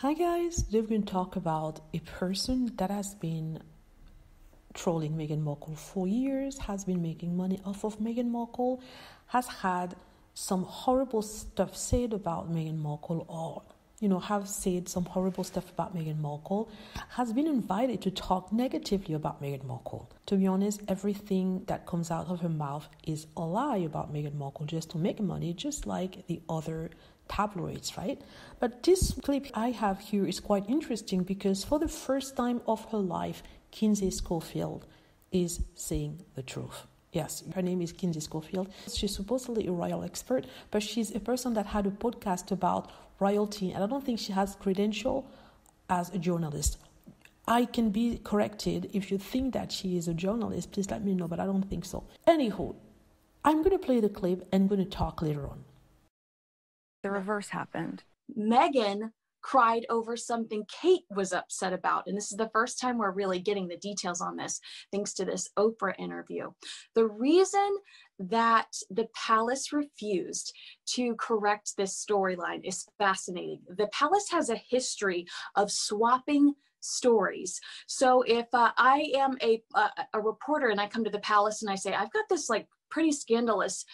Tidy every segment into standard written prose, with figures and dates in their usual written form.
Hi guys, today we're going to talk about a person that has been trolling Meghan Markle for years, has been making money off of Meghan Markle, has had some horrible stuff said about Meghan Markle, or have said some horrible stuff about Meghan Markle, has been invited to talk negatively about Meghan Markle. To be honest, everything that comes out of her mouth is a lie about Meghan Markle just to make money, just like the other tabloids, right? But this clip I have here is quite interesting because for the first time of her life, Kinsey Schofield is saying the truth. Yes, her name is Kinsey Schofield. She's supposedly a royal expert, but she's a person that had a podcast about royalty, and I don't think she has credential as a journalist. I can be corrected. If you think that she is a journalist, please let me know, but I don't think so. Anywho, I'm going to play the clip and going to talk later on. The reverse happened. Meghan cried over something Kate was upset about. And this is the first time we're really getting the details on this, thanks to this Oprah interview. The reason that the palace refused to correct this storyline is fascinating. The palace has a history of swapping stories. So if I am a reporter and I come to the palace and I say, I've got this pretty scandalous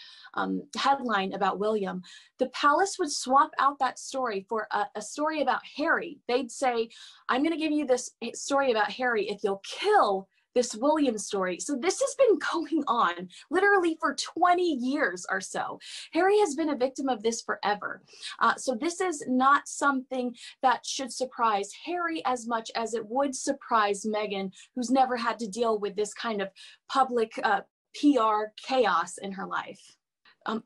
headline about William, the palace would swap out that story for a story about Harry. They'd say, I'm going to give you this story about Harry if you'll kill this William story. So this has been going on literally for 20 years or so. Harry has been a victim of this forever. So this is not something that should surprise Harry as much as it would surprise Meghan, who's never had to deal with this kind of public PR chaos in her life.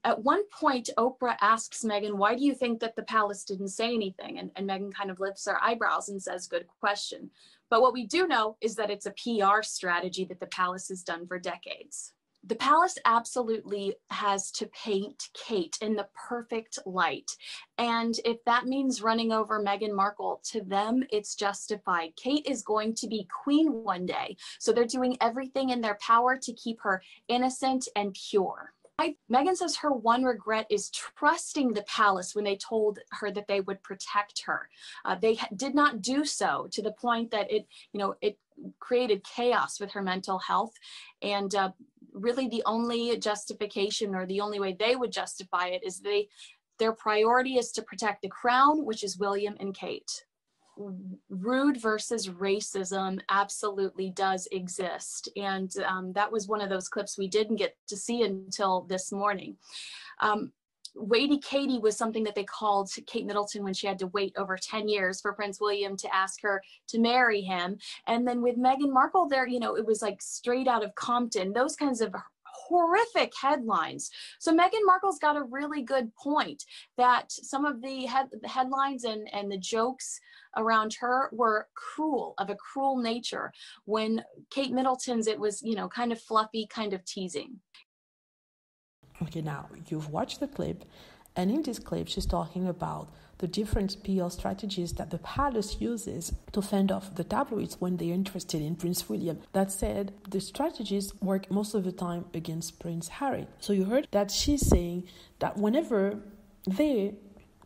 At one point, Oprah asks Meghan, why do you think that the palace didn't say anything? And Meghan kind of lifts her eyebrows and says, good question. But what we do know is that it's a PR strategy that the palace has done for decades. The palace absolutely has to paint Kate in the perfect light. And if that means running over Meghan Markle, to them, it's justified. Kate is going to be queen one day. So they're doing everything in their power to keep her innocent and pure. Meghan says her one regret is trusting the palace when they told her that they would protect her. They did not do so, to the point that it created chaos with her mental health. And really the only justification, or the only way they would justify it, is their priority is to protect the crown, which is William and Kate. Rude versus racism absolutely does exist. And that was one of those clips we didn't get to see until this morning. Waity Katie was something that they called Kate Middleton when she had to wait over 10 years for Prince William to ask her to marry him. And then with Meghan Markle there, it was like straight out of Compton, those kinds of horrific headlines. So Meghan Markle's got a really good point that some of the headlines and the jokes around her were cruel, of a cruel nature. When Kate Middleton's, it was, kind of fluffy, kind of teasing. Okay, now you've watched the clip, and in this clip, she's talking about the different PR strategies that the palace uses to fend off the tabloids when they're interested in Prince William. That said, the strategies work most of the time against Prince Harry. So you heard that she's saying that whenever they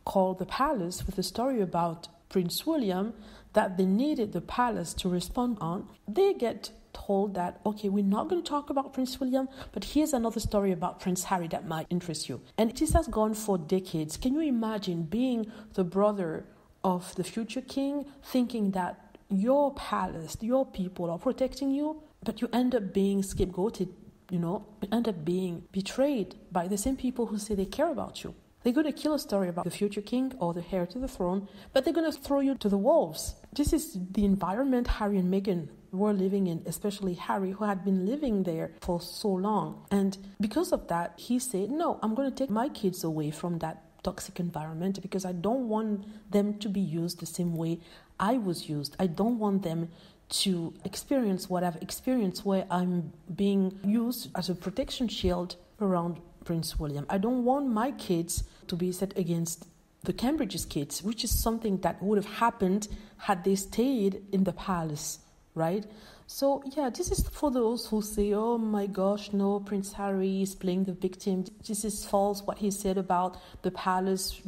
call the palace with a story about Prince William that they needed the palace to respond on, they get told that, okay, we're not going to talk about Prince William, but here's another story about Prince Harry that might interest you. And this has gone for decades. Can you imagine being the brother of the future king, thinking that your palace, your people are protecting you, but you end up being scapegoated, you end up being betrayed by the same people who say they care about you. They're going to kill a story about the future king or the heir to the throne, but they're going to throw you to the wolves. This is the environment Harry and Meghan were living in, especially Harry, who had been living there for so long. And because of that, he said, no, I'm going to take my kids away from that toxic environment because I don't want them to be used the same way I was used. I don't want them to experience what I've experienced, where I'm being used as a protection shield around Prince William. I don't want my kids to be set against the Cambridge's kids, which is something that would have happened had they stayed in the palace, right? So yeah, this is for those who say, oh my gosh, no, Prince Harry is playing the victim. This is false, what he said about the palace,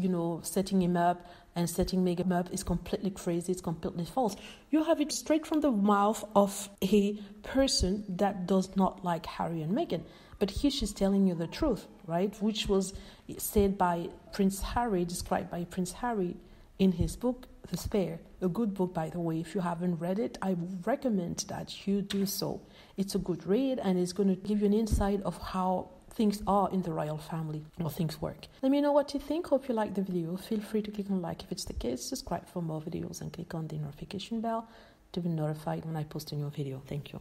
setting him up and setting Meghan up is completely crazy, it's completely false. You have it straight from the mouth of a person that does not like Harry and Meghan. But here she's telling you the truth, right? Which was said by Prince Harry, described by Prince Harry in his book, The Spare. A good book, by the way. If you haven't read it, I recommend that you do so. It's a good read, and it's going to give you an insight of how things are in the royal family, or things work. Let me know what you think. Hope you like the video. Feel free to click on like if it's the case. Subscribe for more videos and click on the notification bell to be notified when I post a new video. Thank you.